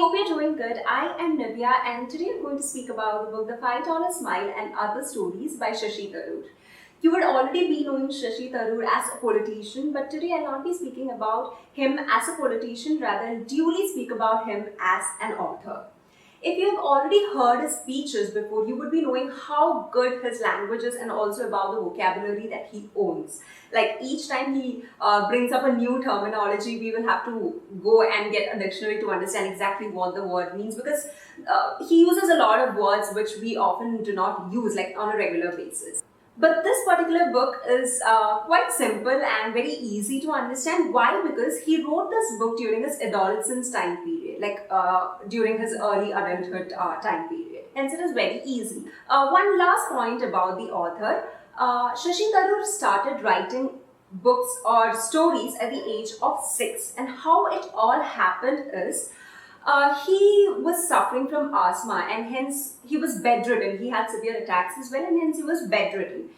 hope you're doing good. I am Nivya and today I'm going to speak about the book The $5 Smile and Other Stories by Shashi Tharoor. You would already be knowing Shashi Tharoor as a politician, but today I'll not be speaking about him as a politician, rather I'll duly speak about him as an author. If you have already heard his speeches before, you would be knowing how good his language is and also about the vocabulary that he owns. Like each time he brings up a new terminology, we will have to go and get a dictionary to understand exactly what the word means, because he uses a lot of words which we often do not use like on a regular basis. But this particular book is quite simple and very easy to understand. Why? Because he wrote this book during his adolescence time period, like during his early adulthood time period. Hence it is very easy. One last point about the author. Shashi Tharoor started writing books or stories at the age of 6. And how it all happened is, he was suffering from asthma and hence he was bedridden. He had severe attacks as well and hence he was bedridden.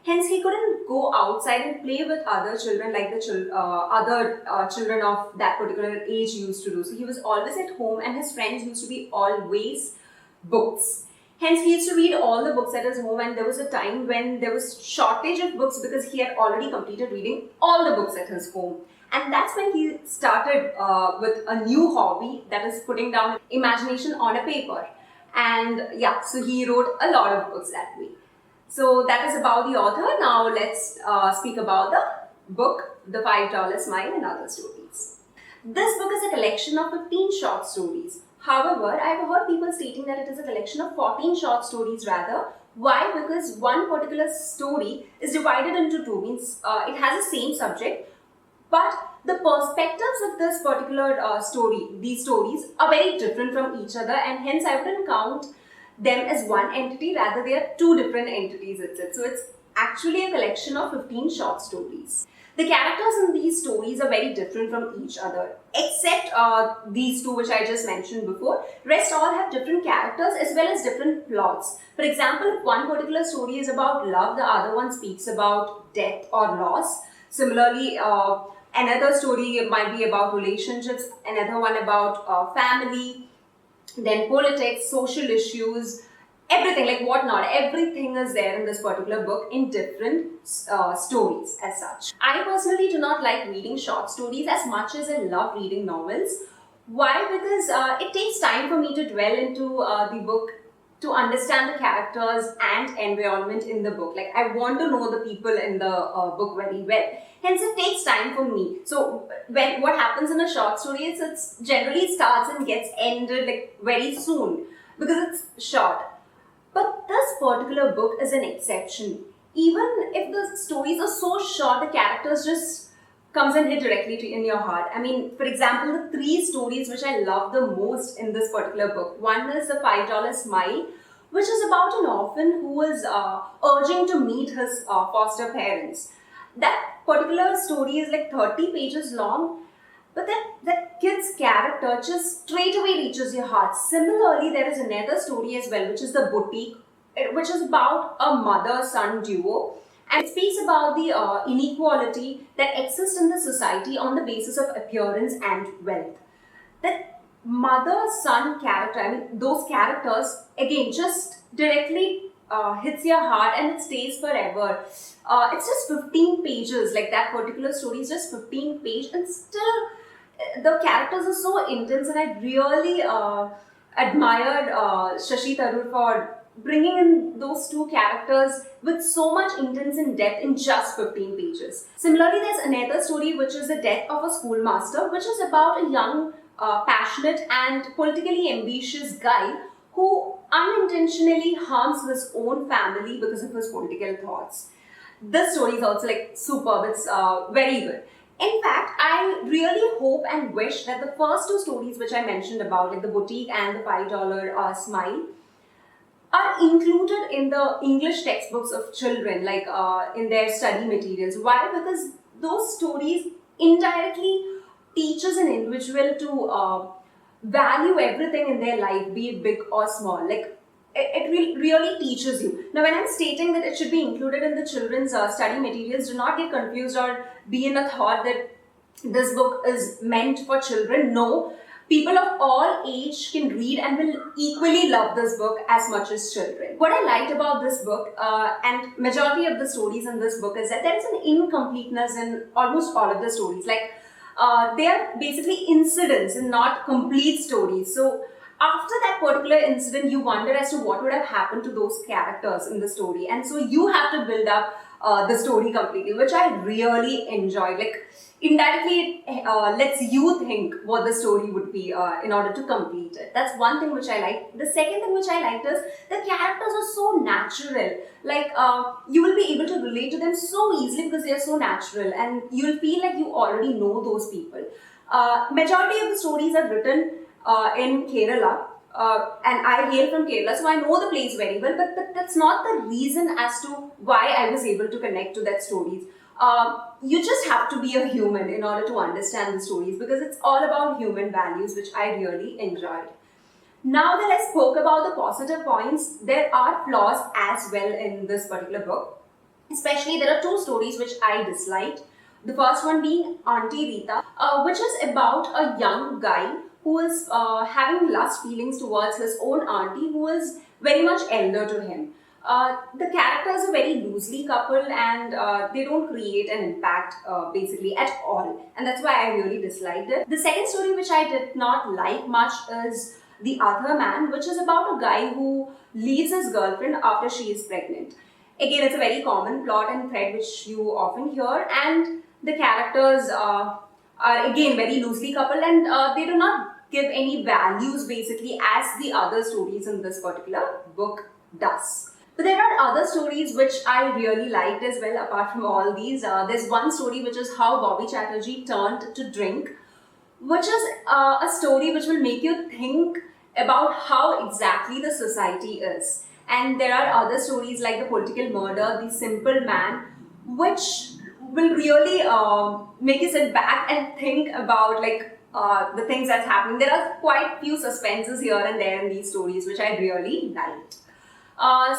Hence he couldn't go outside and play with other children like the other children of that particular age used to do. So he was always at home and his friends used to be always books. Hence he used to read all the books at his home, and there was a time when there was shortage of books because he had already completed reading all the books at his home. And that's when he started with a new hobby, that is putting down imagination on a paper. And yeah, so he wrote a lot of books that way. So that is about the author. Now let's speak about the book, The $5 Smile and Other Stories. This book is a collection of 15 short stories. However, I have heard people stating that it is a collection of 14 short stories rather. Why? Because one particular story is divided into two, means it has the same subject, but the perspectives of this particular these stories are very different from each other, and hence I wouldn't count them as one entity, rather they are two different entities itself. So it's actually a collection of 15 short stories. The characters in these stories are very different from each other, except these two which I just mentioned before. Rest all have different characters as well as different plots. For example, if one particular story is about love, the other one speaks about death or loss. Similarly, another story might be about relationships, another one about family, then politics, social issues, everything like whatnot. Everything is there in this particular book in different stories as such. I personally do not like reading short stories as much as I love reading novels. Why? Because it takes time for me to dwell into the book, to understand the characters and environment in the book. Like I want to know the people in the book very well. Hence it takes time for me. So when what happens in a short story is it's generally starts and gets ended like very soon because it's short. But this particular book is an exception. Even if the stories are so short, the characters just comes and hit directly in your heart. I mean, for example, the 3 stories which I love the most in this particular book. One is The $5 Smile, which is about an orphan who is urging to meet his foster parents. That particular story is like 30 pages long, but that kid's character just straight away reaches your heart. Similarly, there is another story as well, which is The Boutique, which is about a mother-son duo. And it speaks about the inequality that exists in the society on the basis of appearance and wealth. That mother-son character, I mean, those characters, again, just directly hits your heart and it stays forever. It's just 15 pages, like that particular story is just 15 pages, and still the characters are so intense, and I really admired Shashi Tharoor for bringing in those 2 characters with so much intense and depth in just 15 pages. Similarly, there's another story which is The Death of a Schoolmaster, which is about a young, passionate and politically ambitious guy who unintentionally harms his own family because of his political thoughts. This story is also like superb, it's very good. In fact, I really hope and wish that the first 2 stories which I mentioned about, like The Boutique and The $5 Smile, are included in the English textbooks of children, like in their study materials. Why? Because those stories indirectly teaches an individual to value everything in their life, be it big or small. Like it really teaches you. Now, when I'm stating that it should be included in the children's study materials, do not get confused or be in a thought that this book is meant for children. No, People of all age can read and will equally love this book as much as children. What I liked about this book, and majority of the stories in this book, is that there is an incompleteness in almost all of the stories. Like, they are basically incidents and not complete stories. So after that particular incident, you wonder as to what would have happened to those characters in the story, and so you have to build up the story completely, which I really enjoyed. Like, indirectly it lets you think what the story would be in order to complete it. That's one thing which I like. The second thing which I liked is the characters are so natural. Like, you will be able to relate to them so easily because they are so natural, and you'll feel like you already know those people. Majority of the stories are written in Kerala, and I hail from Kerala, so I know the place very well, but that's not the reason as to why I was able to connect to that stories. You just have to be a human in order to understand the stories, because it's all about human values, which I really enjoyed. Now that I spoke about the positive points, there are flaws as well in this particular book. Especially, there are two stories which I disliked. The first one being Auntie Rita, which is about a young guy who is having lust feelings towards his own auntie, who is very much elder to him. The characters are very loosely coupled, and they don't create an impact basically at all, and that's why I really disliked it. The second story which I did not like much is The Other Man, which is about a guy who leaves his girlfriend after she is pregnant. Again, it's a very common plot and thread which you often hear, and the characters are again very loosely coupled, and they do not give any values basically as the other stories in this particular book does. But there are other stories which I really liked as well apart from all these. There's one story which is How Bobby Chatterjee Turned to Drink, which is a story which will make you think about how exactly the society is. And there are other stories like The Political Murder, The Simple Man, which will really make you sit back and think about the things that's happening. There are quite few suspenses here and there in these stories, which I really liked.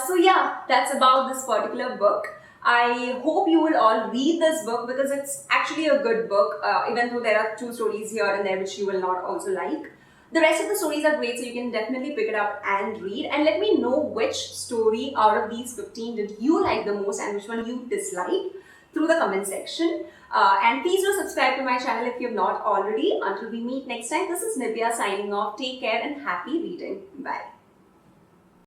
So yeah, that's about this particular book. I hope you will all read this book because it's actually a good book, even though there are two stories here and there which you will not also like. The rest of the stories are great, so you can definitely pick it up and read. And let me know which story out of these 15 did you like the most and which one you disliked through the comment section. And please do subscribe to my channel if you have not already. Until we meet next time, this is Nivya signing off. Take care and happy reading. Bye.